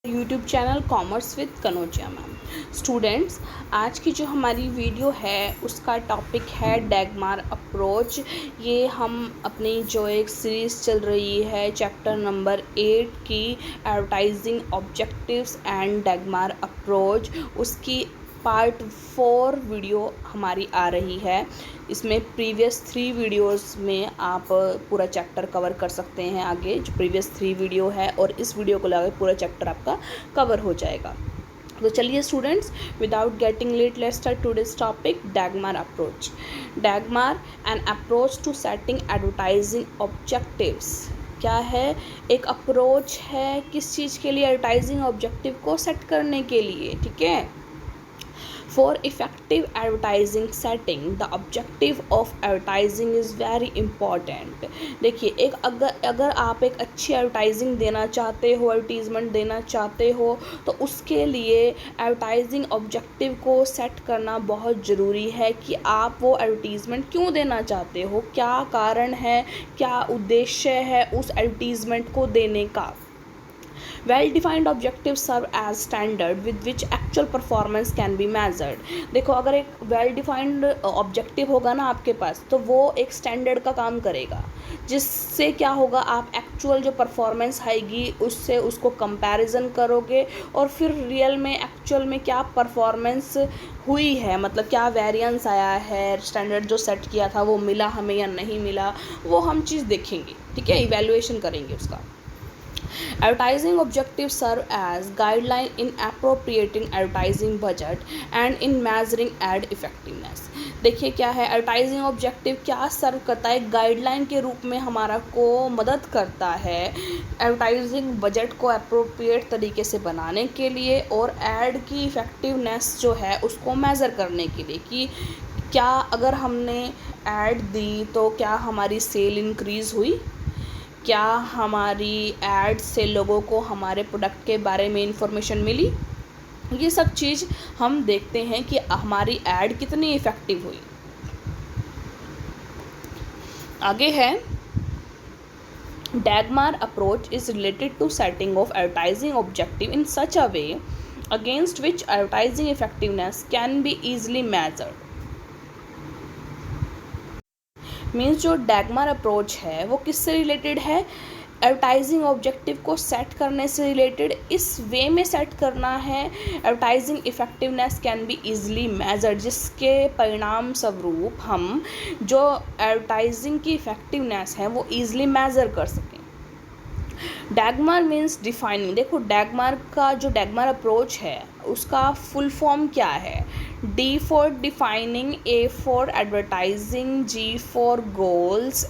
YouTube channel commerce with Kanojia ma'am. Students, आज की जो हमारी वीडियो है उसका टॉपिक है डैगमार अप्रोच। ये हम अपनी जो एक सीरीज़ चल रही है चैप्टर नंबर 8 की एडवर्टाइजिंग ऑब्जेक्टिव्स एंड डैगमार अप्रोच, उसकी पार्ट 4 वीडियो हमारी आ रही है। इसमें प्रीवियस 3 वीडियोस में आप पूरा चैप्टर कवर कर सकते हैं। आगे जो प्रीवियस 3 वीडियो है और इस वीडियो को लगा पूरा चैप्टर आपका कवर हो जाएगा। तो चलिए students, without getting late let's start today's topic DAGMAR approach. DAGMAR an approach to setting advertising objectives क्या है? एक अप्रोच है किस चीज़ के लिए? एडवर्टाइजिंग ऑब्जेक्टिव को सेट करने के लिए। ठीक है। For effective advertising setting, the objective of advertising is very important. देखिए, एक अगर आप एक अच्छी एडवर्टाइजिंग देना चाहते हो, एडवर्टीज़मेंट देना चाहते हो, तो उसके लिए एडवर्टाइजिंग ऑब्जेक्टिव को सेट करना बहुत ज़रूरी है कि आप वो एडवर्टीज़मेंट क्यों देना चाहते हो, क्या कारण है, क्या उद्देश्य है उस एडवर्टीज़मेंट को देने का। Well-defined objectives serve as standard with which actual performance can be measured. देखो, अगर एक well-defined ऑब्जेक्टिव होगा ना आपके पास, तो वो एक स्टैंडर्ड का काम करेगा, जिससे क्या होगा, आप एक्चुअल जो परफॉर्मेंस आएगी उससे उसको कंपैरिजन करोगे और फिर रियल में एक्चुअल में क्या परफॉर्मेंस हुई है, मतलब क्या वेरिएंस आया है, स्टैंडर्ड जो सेट किया था वो मिला हमें या नहीं मिला, वो हम चीज़ देखेंगे। ठीक है, इवैल्यूएशन करेंगे उसका। Advertising objectives serve as guideline in appropriating advertising budget and in measuring ad effectiveness. देखिए क्या है, एडवर्टाइजिंग ऑब्जेक्टिव क्या सर्व करता है? गाइडलाइन के रूप में हमारा को मदद करता है एडवर्टाइजिंग बजट को अप्रोप्रिएट तरीके से बनाने के लिए और एड की इफ़ेक्टिवनेस जो है उसको मेज़र करने के लिए कि क्या अगर हमने एड दी तो क्या हमारी सेल इंक्रीज़ हुई, क्या हमारी एड से लोगों को हमारे प्रोडक्ट के बारे में इंफॉर्मेशन मिली। ये सब चीज़ हम देखते हैं कि हमारी एड कितनी इफ़ेक्टिव हुई। आगे है, DAGMAR approach is related to setting of advertising objective in such a way against which advertising effectiveness can be easily measured. Means जो डैगमार अप्रोच है वो किससे रिलेटेड है? एडवर्टाइजिंग ऑब्जेक्टिव को सेट करने से रिलेटेड। इस वे में सेट करना है advertising effectiveness can be easily measured, जिसके परिणाम स्वरूप हम जो एडवर्टाइजिंग की इफेक्टिवनेस है वो ईजिली मेज़र कर सकें। डैगमार मीन्स डिफाइनिंग। देखो, डैगमार का जो डैगमार अप्रोच है उसका फुल फॉर्म क्या है? D for defining, A for advertising, G for goals,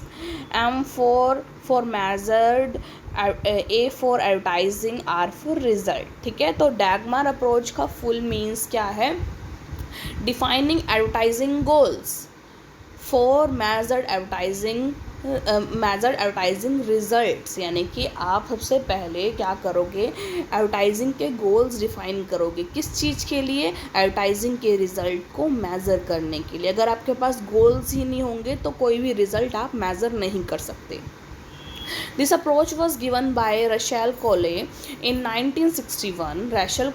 M for measured, A for advertising, R for result। ठीक है, तो डैगमार अप्रोच का फुल मीन्स क्या है? Defining advertising goals, for measured advertising results, यानी कि आप सबसे पहले क्या करोगे, एडवर्टाइजिंग के गोल्स डिफाइन करोगे। किस चीज़ के लिए? एडवर्टाइजिंग के रिजल्ट को मेज़र करने के लिए। अगर आपके पास गोल्स ही नहीं होंगे तो कोई भी रिजल्ट आप मेज़र नहीं कर सकते। This approach was given by Rachel Collet in 1961. Rachel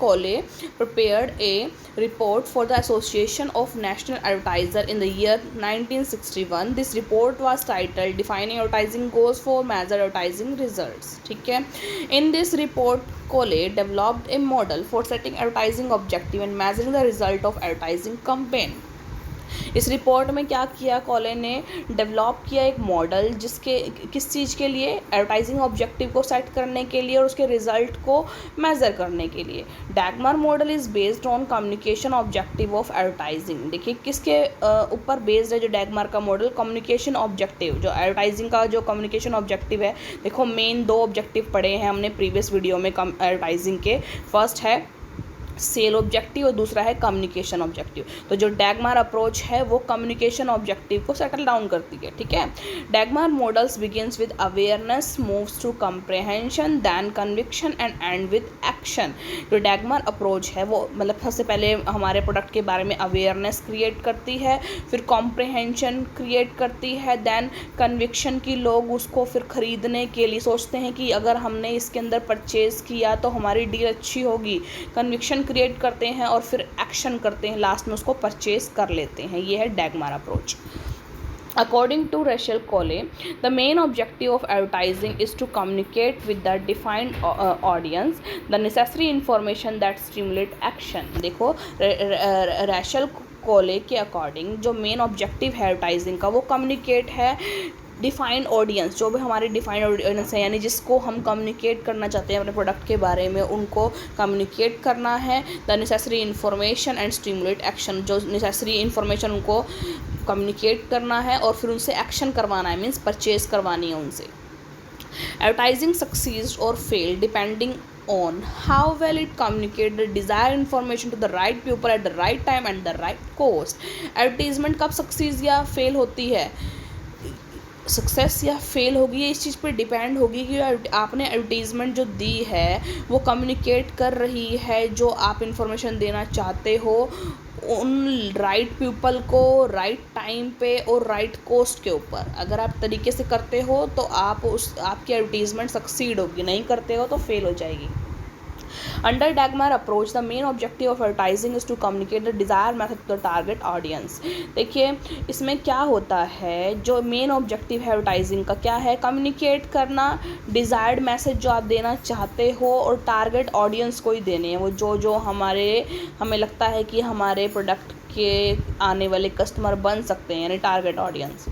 Collet prepared a report for the Association of National Advertisers in the year 1961. This report was titled Defining Advertising Goals for Measured Advertising Results. ठीक है, in this report Collet developed a model for setting advertising objective and measuring the result of advertising campaign. इस report में क्या किया कॉले ने? Develop किया एक मॉडल, जिसके किस चीज़ के लिए? एडवर्टाइजिंग ऑब्जेक्टिव को सेट करने के लिए और उसके रिजल्ट को मेज़र करने के लिए। DAGMAR model is based on communication objective of advertising. देखिए किसके ऊपर बेस्ड है जो डैगमार का मॉडल? Communication objective. जो एडवर्टाइजिंग का जो कम्युनिकेशन ऑब्जेक्टिव है, देखो मेन 2 ऑब्जेक्टिव पढ़े हैं हमने प्रीवियस वीडियो में एडवर्टाइजिंग के। फर्स्ट है सेल ऑब्जेक्टिव और दूसरा है कम्युनिकेशन ऑब्जेक्टिव। तो जो डैगमार अप्रोच है वो कम्युनिकेशन ऑब्जेक्टिव को सेटल डाउन करती है, ठीक है। DAGMAR models begins with awareness, moves to comprehension, then conviction and end with action. जो डैगमार अप्रोच है वो मतलब सबसे पहले हमारे प्रोडक्ट के बारे में अवेयरनेस क्रिएट करती है, फिर कॉम्प्रहेंशन क्रिएट करती है, दैन कन्विक्शन की लोग उसको फिर ख़रीदने के लिए सोचते हैं कि अगर हमने इसके अंदर परचेज़ किया तो हमारी डील अच्छी होगी, कन्विक्शन क्रिएट करते हैं और फिर एक्शन करते हैं, लास्ट में उसको परचेज कर लेते हैं। ये है DAGMAR approach. According to Rachel Coley, the main objective of advertising is to communicate with the defined audience the necessary information that stimulate action। देखो रैशल कोले के अकॉर्डिंग जो मेन ऑब्जेक्टिव है एडवर्टाइजिंग का वो कम्युनिकेट है डिफाइंड ऑडियंस, जो भी हमारी डिफाइंड ऑडियंस है यानी जिसको हम कम्युनिकेट करना चाहते हैं अपने प्रोडक्ट के बारे में, उनको कम्युनिकेट करना है। The necessary information and stimulate action, जो नेसेसरी इन्फॉर्मेशन उनको कम्युनिकेट करना है और फिर उनसे एक्शन करवाना है, मीन्स परचेज करवानी है उनसे। एडवर्टाइजिंग सक्सीड और fail depending on how well it communicate the desired information to the right people at the right time and the right cost। Advertisement कब सक्सीड या फेल होती है, सक्सेस या फेल होगी ये इस चीज़ पे डिपेंड होगी कि आपने एडवर्टीज़मेंट जो दी है वो कम्युनिकेट कर रही है जो आप इंफॉर्मेशन देना चाहते हो उन राइट पीपल को राइट टाइम पे और राइट कॉस्ट के ऊपर। अगर आप तरीके से करते हो तो आपकी एडवर्टीज़मेंट सक्सीड होगी, नहीं करते हो तो फेल हो जाएगी। Under Dagmar approach, the main objective of advertising is to communicate the desired message to the target audience। देखिए इसमें क्या होता है, जो मेन ऑब्जेक्टिव है एडवर्टाइजिंग का क्या है, कम्युनिकेट करना डिज़ायर्ड मैसेज जो आप देना चाहते हो और टारगेट ऑडियंस को ही देने हैं, वो जो हमें लगता है कि हमारे प्रोडक्ट के आने वाले कस्टमर बन सकते हैं, यानी target audience.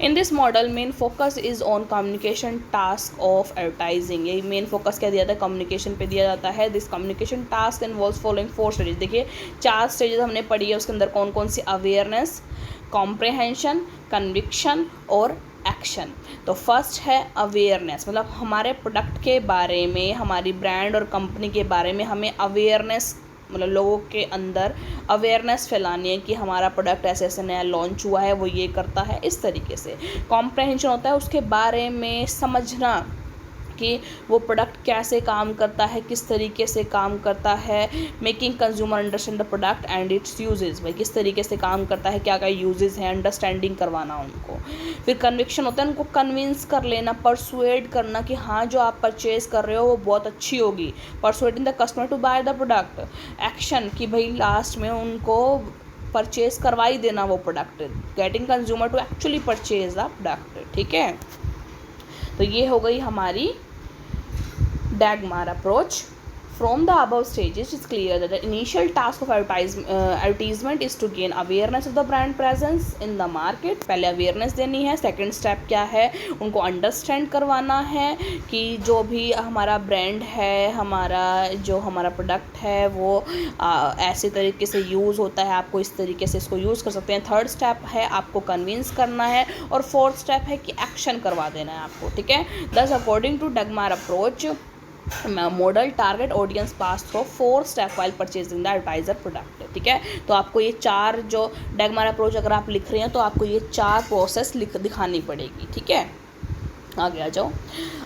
In this model main focus is on communication task of advertising. ये मेन फोकस क्या दिया जाता है, कम्युनिकेशन पे दिया जाता है। This communication task involves following 4 stages. देखिए 4 स्टेजेस हमने पढ़ी है, उसके अंदर कौन कौन सी, अवेयरनेस, कॉम्प्रहेंशन, कन्विक्शन और एक्शन। तो फर्स्ट है अवेयरनेस, मतलब हमारे प्रोडक्ट के बारे में, हमारी ब्रांड और कंपनी के बारे में हमें अवेयरनेस, मतलब लोगों के अंदर अवेयरनेस फैलानी है कि हमारा प्रोडक्ट ऐसे ऐसे नया लॉन्च हुआ है, वो ये करता है, इस तरीके से। कॉम्प्रहेंशन होता है उसके बारे में समझना कि वो प्रोडक्ट कैसे काम करता है, किस तरीके से काम करता है। Making consumer understand the product and it's uses, भाई किस तरीके से काम करता है, क्या क्या यूजेस हैं, अंडरस्टैंडिंग करवाना उनको। फिर कन्विक्शन होता है उनको कन्विंस कर लेना, परसुएड करना कि हाँ जो आप परचेज़ कर रहे हो वो बहुत अच्छी होगी, persuading the customer to buy the product. Action कि भाई लास्ट में उनको परचेज़ करवा ही देना वो product, getting consumer to actually purchase the product, ठीक है। तो ये हो गई हमारी Dagmar approach। From the above stages, it's clear that the initial task of advertisement is to gain awareness of the brand presence in the market। पहले awareness देनी है। सेकंड स्टेप क्या है, उनको अंडरस्टैंड करवाना है कि जो भी हमारा ब्रांड है, हमारा प्रोडक्ट है वो ऐसे तरीके से यूज़ होता है, आपको इस तरीके से इसको यूज़ कर सकते हैं। थर्ड स्टेप है आपको कन्विंस करना है और फोर्थ स्टेप है कि एक्शन करवा देना है आपको, ठीक है। Thus according to DAGMAR approach model target audience pass through 4 step while purchasing the advertiser product, ठीक है। तो आपको ये 4 जो डगमार अप्रोच अगर आप लिख रहे हैं तो आपको ये 4 प्रोसेस दिखानी पड़ेगी, ठीक है। आगे आ जाओ।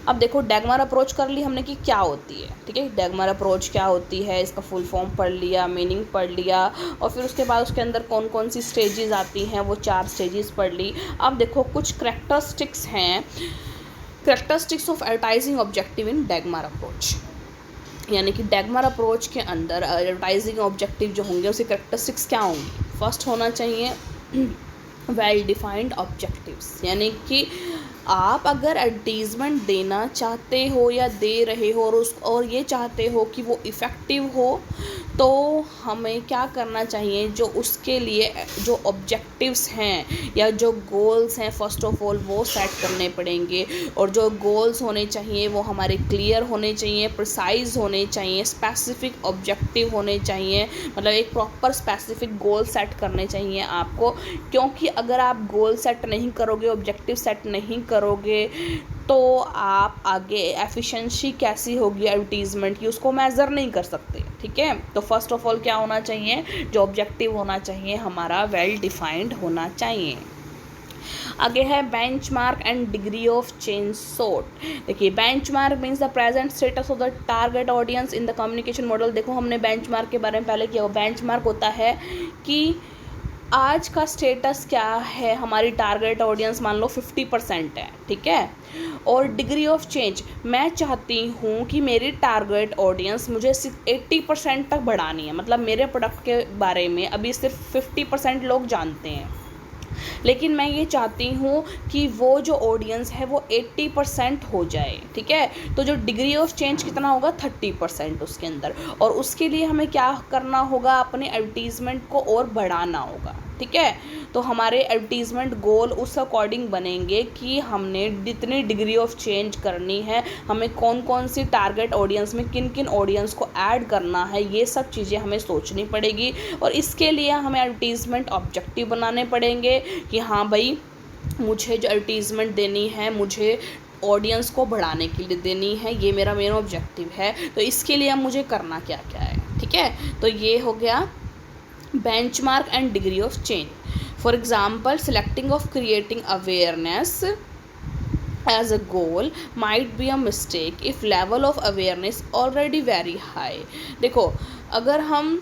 अब देखो डगमार अप्रोच कर ली हमने कि क्या होती है, ठीक है। डगमार अप्रोच क्या होती है, इसका फुल फॉर्म पढ़ लिया, मीनिंग पढ़ लिया और फिर उसके बाद उसके अंदर कौन कौन सी स्टेजेस आती हैं वो 4 स्टेजेस पढ़ ली। अब देखो कुछ करैक्टरिस्टिक्स हैं, characteristics of advertising objective in DAGMAR approach, यानी कि डगमार अप्रोच के अंदर एडवर्टाइजिंग ऑब्जेक्टिव जो होंगे उसके करैक्टरिस्टिक्स क्या होंगी। फर्स्ट होना चाहिए वेल डिफाइंड ऑब्जेक्टिव्स, यानी कि आप अगर एडवर्टीज़मेंट देना चाहते हो या दे रहे हो और ये चाहते हो कि वो इफ़ेक्टिव हो, तो हमें क्या करना चाहिए, जो उसके लिए जो ऑब्जेक्टिव्स हैं या जो गोल्स हैं फर्स्ट ऑफ ऑल वो सेट करने पड़ेंगे। और जो गोल्स होने चाहिए वो हमारे क्लियर होने चाहिए, प्रिसाइज होने चाहिए, स्पेसिफिक ऑब्जेक्टिव होने चाहिए, मतलब एक प्रॉपर स्पेसिफिक गोल सेट करने चाहिए आपको। क्योंकि अगर आप गोल सेट नहीं करोगे, ऑब्जेक्टिव सेट नहीं करोगे तो आप आगे एफिशिएंसी कैसी होगी एडवर्टीज़मेंट की उसको मेज़र नहीं कर सकते, ठीक है। तो फर्स्ट ऑफ ऑल क्या होना चाहिए, जो ऑब्जेक्टिव होना चाहिए हमारा वेल डिफाइंड होना चाहिए। आगे है benchmark and degree of change sought. देखिए benchmark means the present status of the target audience in the communication model. देखो हमने बेंचमार्क के बारे में पहले किया। बेंचमार्क होता है कि आज का स्टेटस क्या है, हमारी टारगेट ऑडियंस मान लो 50% है, ठीक है। और डिग्री ऑफ चेंज, मैं चाहती हूँ कि मेरी टारगेट ऑडियंस मुझे सिर्फ 80% तक बढ़ानी है। मतलब मेरे प्रोडक्ट के बारे में अभी सिर्फ 50% लोग जानते हैं, लेकिन मैं ये चाहती हूँ कि वो जो ऑडियंस है वो 80% हो जाए, ठीक है। तो जो डिग्री ऑफ चेंज कितना होगा, 30% उसके अंदर। और उसके लिए हमें क्या करना होगा, अपने एडवर्टीज़मेंट को और बढ़ाना होगा, ठीक है। तो हमारे एडवर्टीज़मेंट गोल उस अकॉर्डिंग बनेंगे कि हमने जितनी डिग्री ऑफ चेंज करनी है, हमें कौन कौन सी टारगेट ऑडियंस में किन किन ऑडियंस को ऐड करना है, ये सब चीज़ें हमें सोचनी पड़ेगी। और इसके लिए हमें एडवर्टीज़मेंट ऑब्जेक्टिव बनाने पड़ेंगे कि हाँ भाई मुझे जो एडवर्टीज़मेंट देनी है मुझे ऑडियंस को बढ़ाने के लिए देनी है, ये मेरा मेन ऑब्जेक्टिव है। तो इसके लिए अब मुझे करना क्या क्या है, ठीक है। तो ये हो गया benchmark and degree of change. For example, selecting of creating awareness as a goal might be a mistake if level of awareness already very high. देखो अगर हम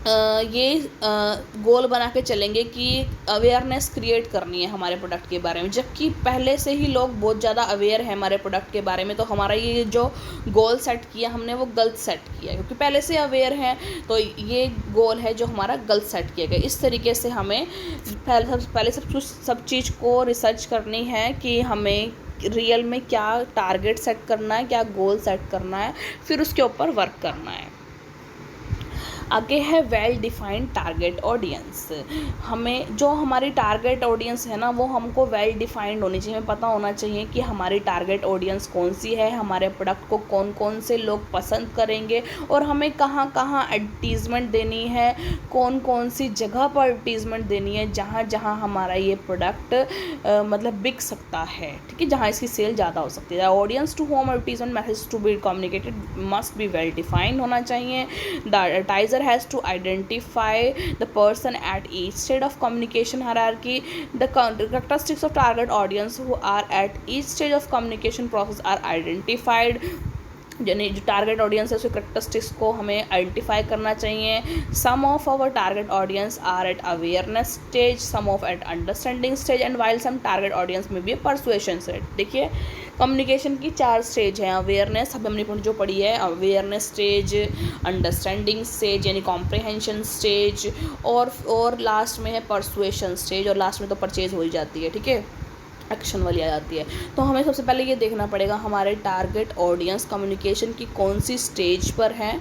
ये गोल बना के चलेंगे कि अवेयरनेस क्रिएट करनी है हमारे प्रोडक्ट के बारे में, जबकि पहले से ही लोग बहुत ज़्यादा अवेयर है हमारे प्रोडक्ट के बारे में, तो हमारा ये जो गोल सेट किया हमने वो गलत सेट किया, क्योंकि पहले से अवेयर हैं तो ये गोल है जो हमारा गलत सेट किया गया। इस तरीके से हमें पहले सब चीज़ को रिसर्च करनी है कि हमें रियल में क्या टारगेट सेट करना है, क्या गोल सेट करना है, फिर उसके ऊपर वर्क करना है। आगे है वेल डिफाइंड टारगेट ऑडियंस। हमें जो हमारी टारगेट ऑडियंस है ना वो हमको वेल डिफाइंड होनी चाहिए। हमें पता होना चाहिए कि हमारी टारगेट ऑडियंस कौन सी है, हमारे प्रोडक्ट को कौन कौन से लोग पसंद करेंगे और हमें कहाँ कहाँ एडवर्टीज़मेंट देनी है, कौन कौन सी जगह पर एडवर्टीज़मेंट देनी है जहाँ जहाँ हमारा ये प्रोडक्ट मतलब बिक सकता है, ठीक है, जहाँ इसकी सेल ज़्यादा हो सकती है। Audience to whom advertisement message to be communicated must be well defined होना चाहिए। The advertiser has to identify the person at each stage of communication hierarchy. The characteristics of target audience who are at each stage of communication process are identified. यानी जो target audience है उसके characteristics को हमें identify करना चाहिए। Some of our target audience are at awareness stage, some of at understanding stage and while some target audience में भी परसुएशन स्टेज। देखिए कम्युनिकेशन की 4 स्टेज हैं। अवेयरनेस अभी हमने जो पढ़ी है, अवेयरनेस स्टेज, अंडरस्टैंडिंग स्टेज यानी कॉम्प्रिहेंशन स्टेज, और लास्ट में है परसुएशन स्टेज, और लास्ट में तो परचेज हो ही जाती है, ठीक है, एक्शन वाली आ जाती है। तो हमें सबसे पहले ये देखना पड़ेगा हमारे टारगेट ऑडियंस कम्युनिकेशन की कौन सी स्टेज पर है।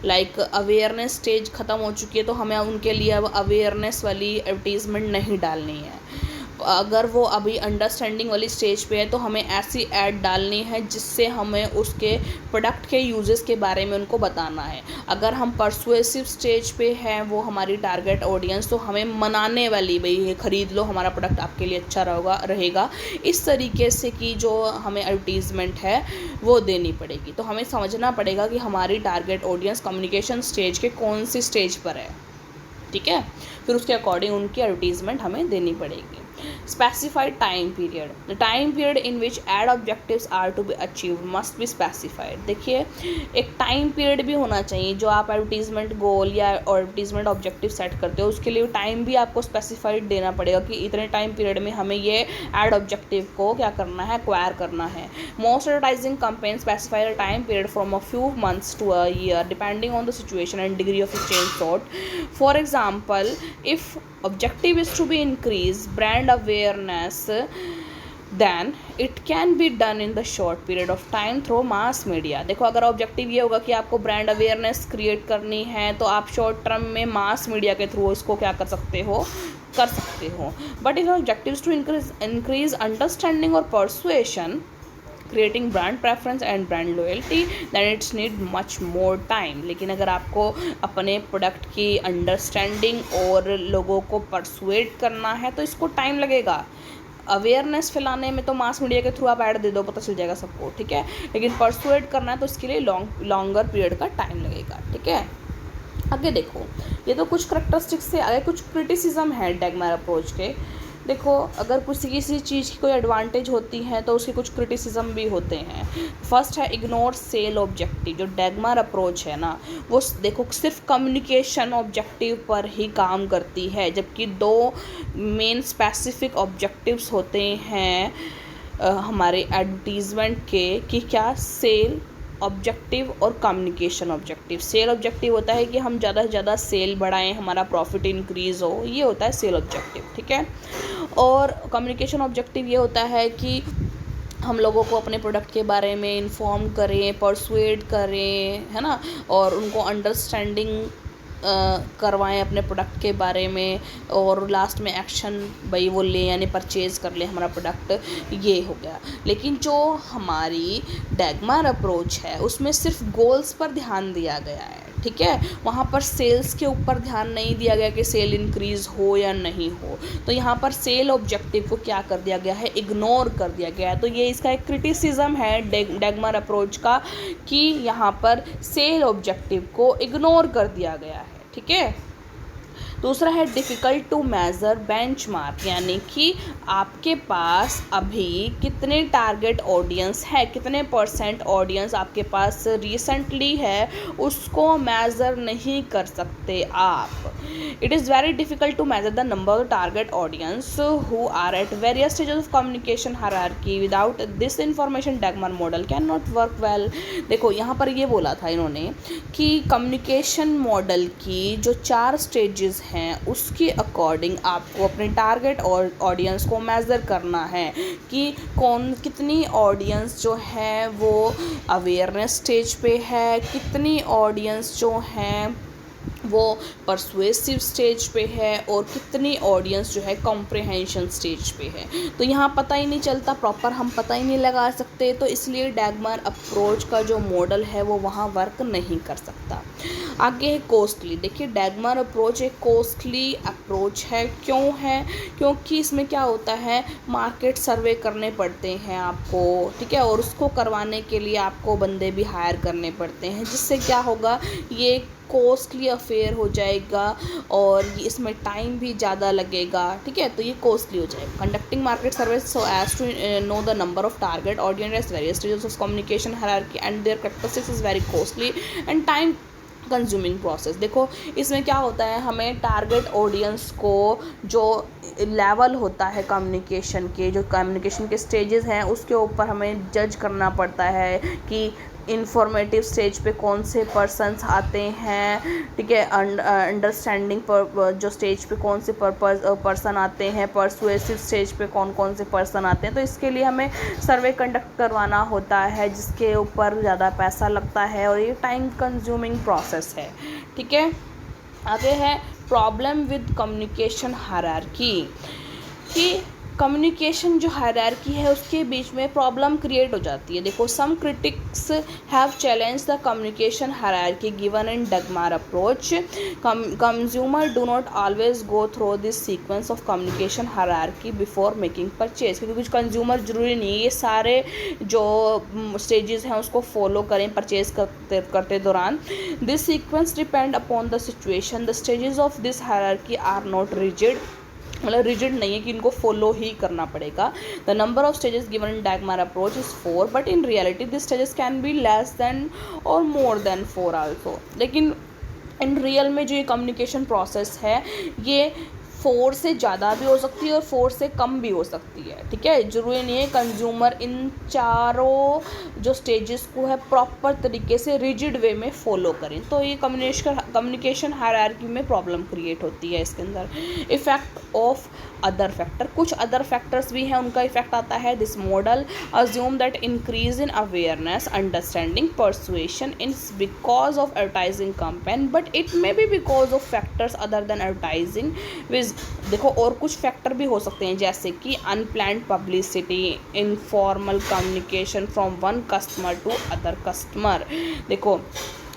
लाइक अवेयरनेस स्टेज ख़त्म हो चुकी है तो हमें उनके लिए अब अवेयरनेस वाली एडवर्टीज़मेंट नहीं डालनी है। अगर वो अभी अंडरस्टैंडिंग वाली स्टेज पे है तो हमें ऐसी ऐड डालनी है जिससे हमें उसके प्रोडक्ट के यूजेस के बारे में उनको बताना है। अगर हम परसुएसिव स्टेज पे हैं वो हमारी टारगेट ऑडियंस, तो हमें मनाने वाली, भाई ये ख़रीद लो हमारा प्रोडक्ट आपके लिए अच्छा रहेगा इस तरीके से कि जो हमें एडवर्टीज़मेंट है वो देनी पड़ेगी। तो हमें समझना पड़ेगा कि हमारी टारगेट ऑडियंस कम्युनिकेशन स्टेज के कौन सी स्टेज पर है, ठीक है, फिर उसके अकॉर्डिंग उनकी एडवर्टीज़मेंट हमें देनी पड़ेगी। Specified time period. The time period in which ad objectives are to be achieved must be specified. देखिए एक टाइम पीरियड भी होना चाहिए। जो आप एडवर्टीज़मेंट गोल या एडवर्टीज़मेंट ऑब्जेक्टिव सेट करते हो उसके लिए टाइम भी आपको स्पेसिफाइड देना पड़ेगा कि इतने टाइम पीरियड में हमें ये एड ऑब्जेक्टिव को क्या करना है, एक्वायर करना है। Most advertising campaign specify a time period from a few months to a year depending on the situation and degree of change sought. For example, if objective is to be increase brand awareness, then it can be done in the short period of time through mass media. देखो अगर objective ये होगा कि आपको brand awareness create करनी है तो आप शॉर्ट टर्म में मास मीडिया के थ्रू इसको क्या कर सकते हो। But if objectives to increase understanding और persuasion, creating brand preference and brand loyalty, then it's need much more time. लेकिन अगर आपको अपने प्रोडक्ट की अंडरस्टैंडिंग और लोगों को परसुएट करना है तो इसको टाइम लगेगा। अवेयरनेस फैलाने में तो मास मीडिया के थ्रू आप ऐड दे दो, पता चल जाएगा सबको, ठीक है। लेकिन परसुएड करना है तो इसके लिए लॉन्गर पीरियड का टाइम लगेगा, ठीक है। आगे देखो, ये तो कुछ करेक्टरिस्टिक्स से, आगे कुछ क्रिटिसिज्म है डैगमार अप्रोच के। देखो, अगर किसी चीज़ की कोई एडवांटेज होती है तो उसके कुछ क्रिटिसिज्म भी होते हैं। फर्स्ट है इग्नोर सेल ऑब्जेक्टिव। जो डैगमार अप्रोच है ना, वो देखो सिर्फ कम्युनिकेशन ऑब्जेक्टिव पर ही काम करती है, जबकि दो मेन स्पेसिफिक ऑब्जेक्टिव्स होते हैं हमारे एडवर्टीज़मेंट के, कि क्या, सेल ऑब्जेक्टिव और कम्युनिकेशन ऑब्जेक्टिव। सेल ऑब्जेक्टिव होता है कि हम ज़्यादा से ज़्यादा सेल बढ़ाएं, हमारा प्रॉफिट इंक्रीज़ हो, ये होता है सेल ऑब्जेक्टिव, ठीक है। और कम्युनिकेशन ऑब्जेक्टिव ये होता है कि हम लोगों को अपने प्रोडक्ट के बारे में इन्फॉर्म करें, परसुएड करें, है ना, और उनको अंडरस्टैंडिंग करवाएं अपने प्रोडक्ट के बारे में, और लास्ट में एक्शन भाई वो ले, यानी परचेज़ कर ले हमारा प्रोडक्ट, ये हो गया। लेकिन जो हमारी डैगमार अप्रोच है उसमें सिर्फ गोल्स पर ध्यान दिया गया है, ठीक है। वहाँ पर सेल्स के ऊपर ध्यान नहीं दिया गया कि सेल इंक्रीज़ हो या नहीं हो। तो यहाँ पर सेल ऑब्जेक्टिव को क्या कर दिया गया है, इग्नोर कर दिया गया है। तो ये इसका एक क्रिटिसिज्म है डैगमार अप्रोच का, कि यहाँ पर सेल ऑब्जेक्टिव को इग्नोर कर दिया गया है, ठीक है। दूसरा है डिफ़िकल्ट टू मेज़र बेंचमार्क, यानी कि आपके पास अभी कितने टारगेट ऑडियंस है, कितने परसेंट ऑडियंस आपके पास रिसेंटली है, उसको मेज़र नहीं कर सकते आप। It is very difficult to measure the number of target audience who are at various stages of communication hierarchy. Without this information DAGMAR model can not work well. देखो, यहाँ पर ये बोला था इन्होंने कि कम्युनिकेशन मॉडल की जो 4 स्टेजेस हैं उसके अकॉर्डिंग आपको अपने टारगेट और ऑडियंस को मेज़र करना है, कि कितनी ऑडियंस जो है वो अवेयरनेस स्टेज पे है, कितनी ऑडियंस जो हैं वो परसुएसिव स्टेज पे है, और कितनी ऑडियंस जो है कॉम्प्रिहेंशन स्टेज पे है। तो यहाँ पता ही नहीं चलता, प्रॉपर हम पता ही नहीं लगा सकते, तो इसलिए डैगमार अप्रोच का जो मॉडल है वो वहाँ वर्क नहीं कर सकता। आगे है कॉस्टली। देखिए, डैगमार अप्रोच एक कॉस्टली अप्रोच है। क्यों है? क्योंकि इसमें क्या होता है, मार्केट सर्वे करने पड़ते हैं आपको, ठीक है, और उसको करवाने के लिए आपको बंदे भी हायर करने पड़ते हैं, जिससे क्या होगा, ये कॉस्टली अफेयर हो जाएगा और इसमें टाइम भी ज़्यादा लगेगा, ठीक है। तो ये कॉस्टली हो जाएगा। Conducting market survey so as to know the number of target audience various stages of communication hierarchy and their characteristics is very costly and time consuming process. देखो, इसमें क्या होता है, हमें टारगेट ऑडियंस को जो लेवल होता है कम्युनिकेशन के, जो कम्युनिकेशन के स्टेजेस हैं, उसके ऊपर हमें जज करना पड़ता है कि इंफॉर्मेटिव स्टेज पे कौन से पर्सन्स आते हैं, ठीक है, अंडरस्टैंडिंग पर जो स्टेज पे कौन से पर्सन आते हैं, परसुएसिव स्टेज पे कौन कौन से पर्सन आते हैं। तो इसके लिए हमें सर्वे कंडक्ट करवाना होता है, जिसके ऊपर ज़्यादा पैसा लगता है और ये टाइम कंज्यूमिंग प्रोसेस है, ठीक है। आगे है प्रॉब्लम विद कम्युनिकेशन हायरार्की, कि कम्युनिकेशन जो हायरार्की है उसके बीच में प्रॉब्लम क्रिएट हो जाती है। देखो, some critics have challenge the communication hierarchy given in DAGMAR approach. Consumer do not always go through this sequence of communication hierarchy before making purchase, क्योंकि कुछ कंज्यूमर जरूरी नहीं ये सारे जो स्टेजेस हैं उसको फॉलो करें परचेज करते दौरान। This sequence depend upon the situation. The stages of this hierarchy are not rigid, मतलब रिजिड नहीं है कि इनको फॉलो ही करना पड़ेगा। The number of stages given in DAGMAR approach is 4, but in reality this stages can be less than और more then 4 also. लेकिन इन रियल में जो ये कम्युनिकेशन प्रोसेस है ये 4 से ज़्यादा भी हो सकती है और 4 से कम भी हो सकती है, ठीक है। ज़रूरी नहीं है कंज्यूमर इन चारों जो स्टेजेस को है प्रॉपर तरीके से रिजिड वे में फॉलो करें, तो ये कम्युनिकेशन हायरार्की में प्रॉब्लम क्रिएट होती है। इसके अंदर इफ़ेक्ट ऑफ अदर फैक्टर, कुछ अदर फैक्टर्स भी हैं, उनका इफेक्ट आता है। This model assume that increase in awareness, understanding, persuasion is because of advertising campaign, but it may be because of factors other than advertising. देखो, और कुछ factor भी हो सकते हैं, जैसे कि unplanned publicity, informal communication from one customer to other customer. देखो,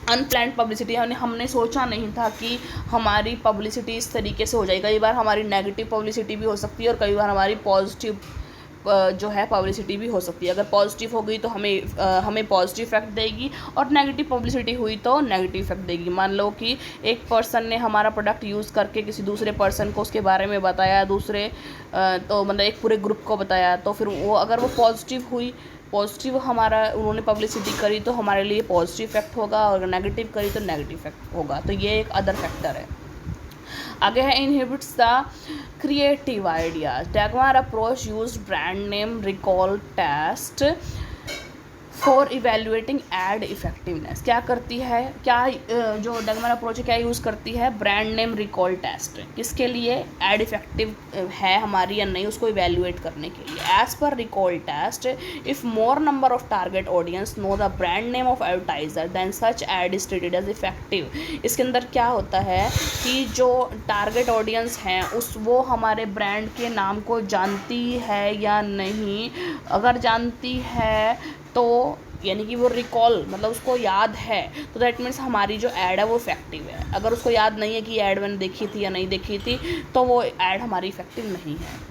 अनप्लान्ड पब्लिसिटी, हमने सोचा नहीं था कि हमारी पब्लिसिटी इस तरीके से हो जाएगी। कई बार हमारी नेगेटिव पब्लिसिटी भी हो सकती है और कई बार हमारी पॉजिटिव जो है पब्लिसिटी भी हो सकती है। अगर पॉजिटिव हो गई तो हमें पॉजिटिव इफेक्ट देगी, और नेगेटिव पब्लिसिटी हुई तो नेगेटिव इफेक्ट देगी। मान लो कि एक पर्सन ने हमारा प्रोडक्ट यूज़ करके किसी दूसरे पर्सन को उसके बारे में बताया, तो मतलब एक पूरे ग्रुप को बताया, तो फिर वो अगर वो पॉजिटिव हुई, पॉजिटिव हमारा उन्होंने पब्लिसिटी करी तो हमारे लिए पॉजिटिव इफेक्ट होगा, और नेगेटिव करी तो नेगेटिव इफेक्ट होगा। तो ये एक अदर फैक्टर है। आगे है inhibits the creative ideas. DAGMAR approach use brand name recall test for evaluating ad effectiveness. क्या करती है, जो डैगमार अप्रोच है क्या यूज़ करती है, ब्रांड नेम रिकॉल टेस्ट। किसके लिए, एड इफेक्टिव है हमारी या नहीं उसको इवेल्युएट करने के लिए। एज पर recall test, if more number of target audience know the brand name of advertiser then such ad is treated as effective. इसके अंदर क्या होता है कि जो टारगेट ऑडियंस हैं वो हमारे ब्रांड के नाम को जानती है या नहीं। अगर जानती है तो यानी कि वो रिकॉल मतलब उसको याद है, तो दैट मीन्स हमारी जो ऐड है वो इफेक्टिव है। अगर उसको याद नहीं है कि ऐड मैंने देखी थी या नहीं देखी थी, तो वो ऐड हमारी इफेक्टिव नहीं है।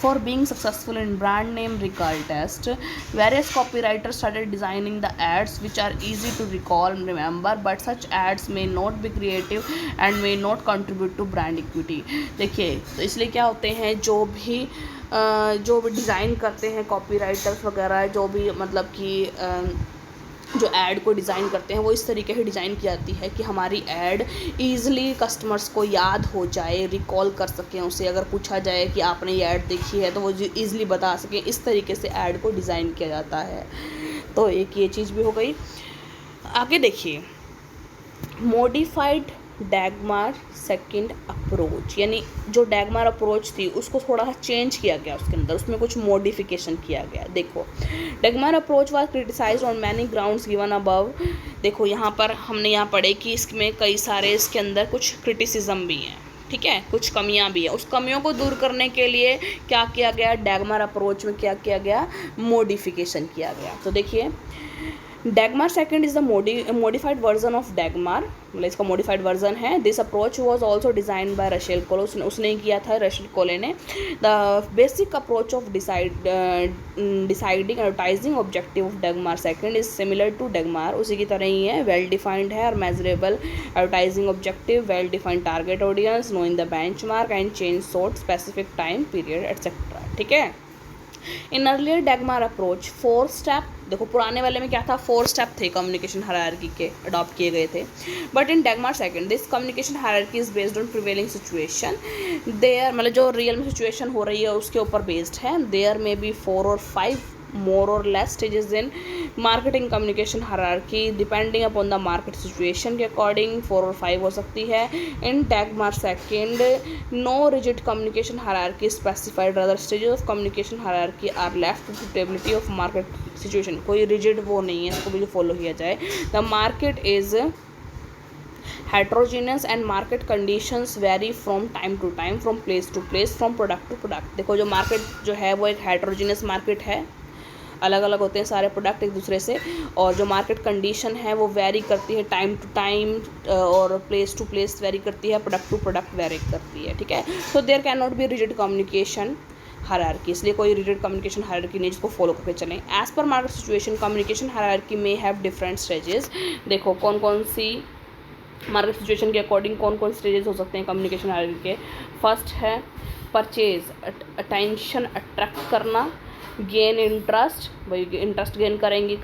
For being successful in brand name recall test, various copywriters started designing the ads which are easy to recall and remember, but such ads may not be creative and may not contribute to brand equity। देखिए, तो इसलिए क्या होते हैं, जो भी design करते हैं कॉपीराइटर्स वगैरह, जो भी मतलब कि जो ऐड को डिज़ाइन करते हैं वो इस तरीके से डिज़ाइन की जाती है कि हमारी ऐड ईज़िली कस्टमर्स को याद हो जाए, रिकॉल कर सकें उसे। अगर पूछा जाए कि आपने ये ऐड देखी है तो वो ईज़िली बता सकें। इस तरीके से ऐड को डिज़ाइन किया जाता है। तो एक ये चीज़ भी हो गई। आगे देखिए, मॉडिफाइड डैगमार सेकंड अप्रोच, यानी जो डैगमार अप्रोच थी उसको थोड़ा सा चेंज किया गया, उसके अंदर उसमें कुछ मॉडिफिकेशन किया गया। देखो, DAGMAR approach was criticized on many grounds given above. देखो यहाँ पर हमने यहाँ पढ़े कि इसमें कई सारे इसके अंदर कुछ क्रिटिसिज्म भी हैं, ठीक है, कुछ कमियां भी हैं। उस कमियों को दूर करने के लिए क्या किया गया, डैगमार अप्रोच में क्या किया गया, मॉडिफिकेशन किया गया। तो देखिए, DAGMAR second is the modified version of DAGMAR, मतलब इसका मॉडिफाइड वर्जन है। This approach was also design by Russell Colley, उसने किया था रशेल कोले ने। The basic approach of deciding advertising objective of DAGMAR second is similar to DAGMAR, उसी की तरह ही है। वेल डिफाइंड है और measurable advertising objective, well defined target audience, knowing the benchmark and change sought specific time period etcetera, ठीक है। In earlier डैगमार approach 4 step, देखो पुराने वाले में क्या था, 4 स्टेप थे कम्युनिकेशन हायरार्की के, अडॉप्ट किए गए थे। But in DAGMAR second this communication hierarchy is based on prevailing situation. There मतलब जो रियल में सिचुएशन हो रही है उसके ऊपर बेस्ड है। देयर में B 4 or 5 more or less stages in marketing communication hierarchy depending upon the market situation के according 4 or 5 हो सकती है। in Dagmar second no rigid communication hierarchy is specified, rather stages of communication hierarchy are left to suitability of market situation। कोई rigid वो नहीं है, इसको भी फॉलो किया जाए। the market is heterogeneous and market conditions vary from time to time, from place to place, from product to product। देखो, जो मार्केट जो है वो एक heterogeneous मार्केट है, अलग अलग होते हैं सारे प्रोडक्ट एक दूसरे से, और जो मार्केट कंडीशन है वो वेरी करती है टाइम टू टाइम, और प्लेस टू प्लेस वेरी करती है, प्रोडक्ट टू प्रोडक्ट वेरी करती है, ठीक है। So there cannot be rigid communication hierarchy, इसलिए कोई रिजिड कम्युनिकेशन हायरार्की नहीं जिसको फॉलो करके चलें। एज पर मार्केट सिचुएशन कम्युनिकेशन हायरार्की में हैव डिफरेंट स्टेजेस। देखो कौन कौन सी मार्केट सिचुएशन के अकॉर्डिंग कौन कौन स्टेजेस हो सकते हैं कम्युनिकेशन हायरार्की के। फर्स्ट है परचेज, अटेंशन अट्रैक्ट करना, गेन इंटरेस्ट, भाई इंटरेस्ट गेन करेंगे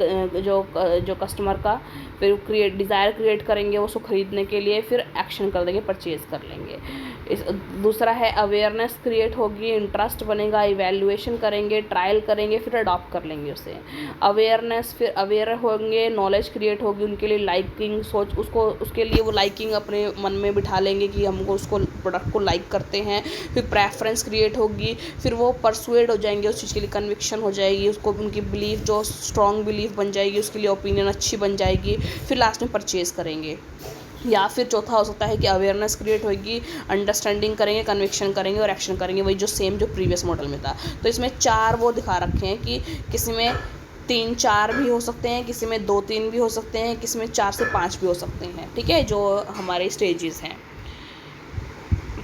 जो कस्टमर का, फिर डिज़ायर क्रिएट करेंगे उसको ख़रीदने के लिए, फिर एक्शन कर देंगे, परचेज़ कर लेंगे। दूसरा है अवेयरनेस क्रिएट होगी, इंटरेस्ट बनेगा, इवैल्यूएशन करेंगे, ट्रायल करेंगे, फिर अडॉप्ट कर लेंगे उसे। अवेयरनेस, फिर अवेयर होंगे, नॉलेज क्रिएट होगी उनके लिए, लाइकिंग उसके लिए वो लाइकिंग अपने मन में बिठा लेंगे कि हमको उसको प्रोडक्ट को लाइक करते हैं। फिर प्रेफरेंस क्रिएट होगी, फिर वो परसुएड हो जाएंगे उस चीज़ के लिए, कन्विक्शन हो जाएगी उसको, उनकी बिलीफ जो स्ट्रॉन्ग बिलीफ बन जाएगी, उसके लिए ओपिनियन अच्छी बन जाएगी, फिर लास्ट में परचेज़ करेंगे। या फिर चौथा हो सकता है कि अवेयरनेस क्रिएट होगी, अंडरस्टैंडिंग करेंगे, कन्विक्शन करेंगे और एक्शन करेंगे, वही जो सेम जो प्रीवियस मॉडल में था। तो इसमें 4 वो दिखा रखे हैं कि किसी में 3-4 भी हो सकते हैं, किसी में 2-3 भी हो सकते हैं, किसी में 4 से 5 भी हो सकते हैं, ठीक है, जो हमारे स्टेजेस हैं।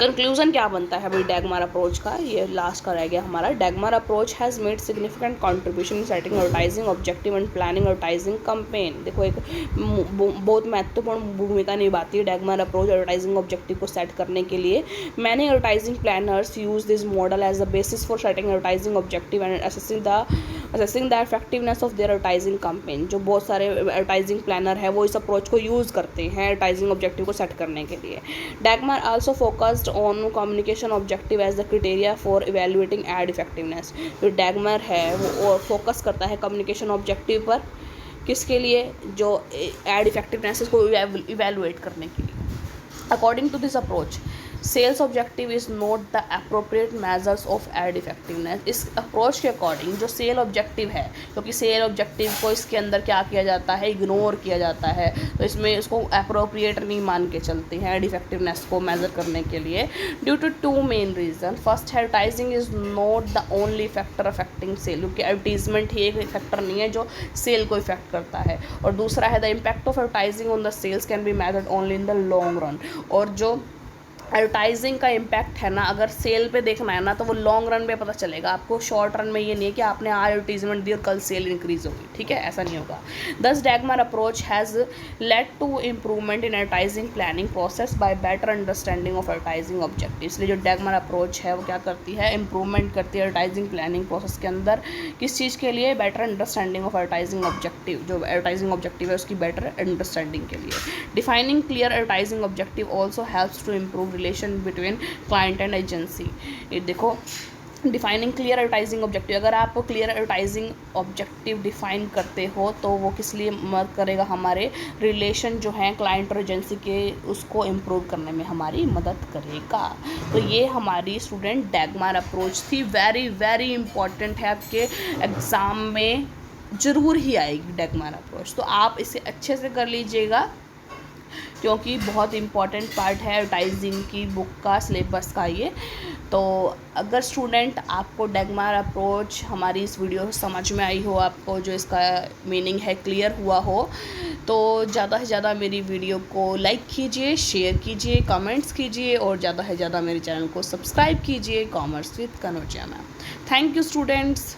कंक्लूजन क्या बनता है भाई डैगमार अप्रोच का, ये लास्ट का रह गया हमारा। DAGMAR approach has made significant contribution in setting advertising objective and planning advertising campaign. देखो एक बहुत महत्वपूर्ण भूमिका निभाती है डैगमार अप्रोच एडवर्टाइजिंग ऑब्जेक्टिव को सेट करने के लिए। Many advertising planners use this model as the basis for setting advertising objective and assessing the effectiveness of their advertising campaign. जो बहुत सारे एडवर्टाइजिंग प्लानर है वो इस अप्रोच को यूज़ करते हैं एडवर्टाइजिंग ऑब्जेक्टिव को सेट करने के लिए। DAGMAR also focused on communication objective as the criteria for evaluating ad effectiveness. जो डैगमार है वो फोकस करता है कम्युनिकेशन ऑब्जेक्टिव पर, किसके लिए, जो एड इफेक्टिवनेस को इवेलुएट करने के लिए। According to this approach sales objective is not the appropriate measures of ad effectiveness. इस अप्रोच के अकॉर्डिंग जो सेल ऑब्जेक्टिव है, क्योंकि सेल ऑब्जेक्टिव को इसके अंदर क्या किया जाता है, इग्नोर किया जाता है, तो इसमें इसको अप्रोप्रिएट नहीं मान के चलते हैं एड इफेक्टिवनेस को मेज़र करने के लिए। Due to two main reason, first advertising is not the only factor affecting sale, क्योंकि एडवर्टीजमेंट ही एक फैक्टर नहीं है जो सेल को इफेक्ट करता है। और दूसरा है the impact of advertising on the cells can be measured only in the long run. और जो एडवर्टाइजिंग का इम्पैक्ट है ना, अगर सेल पे देखना है ना तो वो लॉन्ग रन में पता चलेगा आपको, शॉर्ट रन में ये नहीं है कि आपने आज एडवर्टीजमेंट दी और कल सेल इंक्रीज होगी, ठीक है, ऐसा नहीं होगा। Thus DAGMAR approach has led to improvement in advertising planning process by better understanding of advertising objective. इसलिए जो डैगमार अप्रोच है वो क्या करती है, इंप्रूवमेंट करती है एडवर्टाइजिंग प्लानिंग प्रोसेस के अंदर, किस चीज़ के लिए, better understanding of advertising objective. जो एडवर्टाइजिंग ऑब्जेक्टिव है उसकी बेटर अंडरस्टैंडिंग के लिए। Defining clear advertising objective also helps to improve relation between client and agency. ये देखो डिफाइनिंग क्लियर एडवर्टाइजिंग ऑब्जेक्टिव, अगर आप क्लियर एडवर्टाइजिंग ऑब्जेक्टिव डिफाइन करते हो तो वो किस लिए मदद करेगा, हमारे रिलेशन जो हैं क्लाइंट और एजेंसी के उसको इम्प्रूव करने में हमारी मदद करेगा। तो ये हमारी स्टूडेंट डैगमार अप्रोच थी, वेरी वेरी इंपॉर्टेंट है, आपके एग्ज़ाम में ज़रूर ही आएगी डैगमार अप्रोच, तो आप इसे अच्छे से कर लीजिएगा क्योंकि बहुत इम्पॉर्टेंट पार्ट है एडवर्टाइजिंग की बुक का, सिलेबस का ये। तो अगर स्टूडेंट आपको डैगमार अप्रोच हमारी इस वीडियो समझ में आई हो, आपको जो इसका मीनिंग है क्लियर हुआ हो, तो ज़्यादा से ज़्यादा मेरी वीडियो को लाइक कीजिए, शेयर कीजिए, कमेंट्स कीजिए और ज़्यादा से ज़्यादा मेरे चैनल को सब्सक्राइब कीजिए, commerce with Kanaujia ma'am. Thank you students.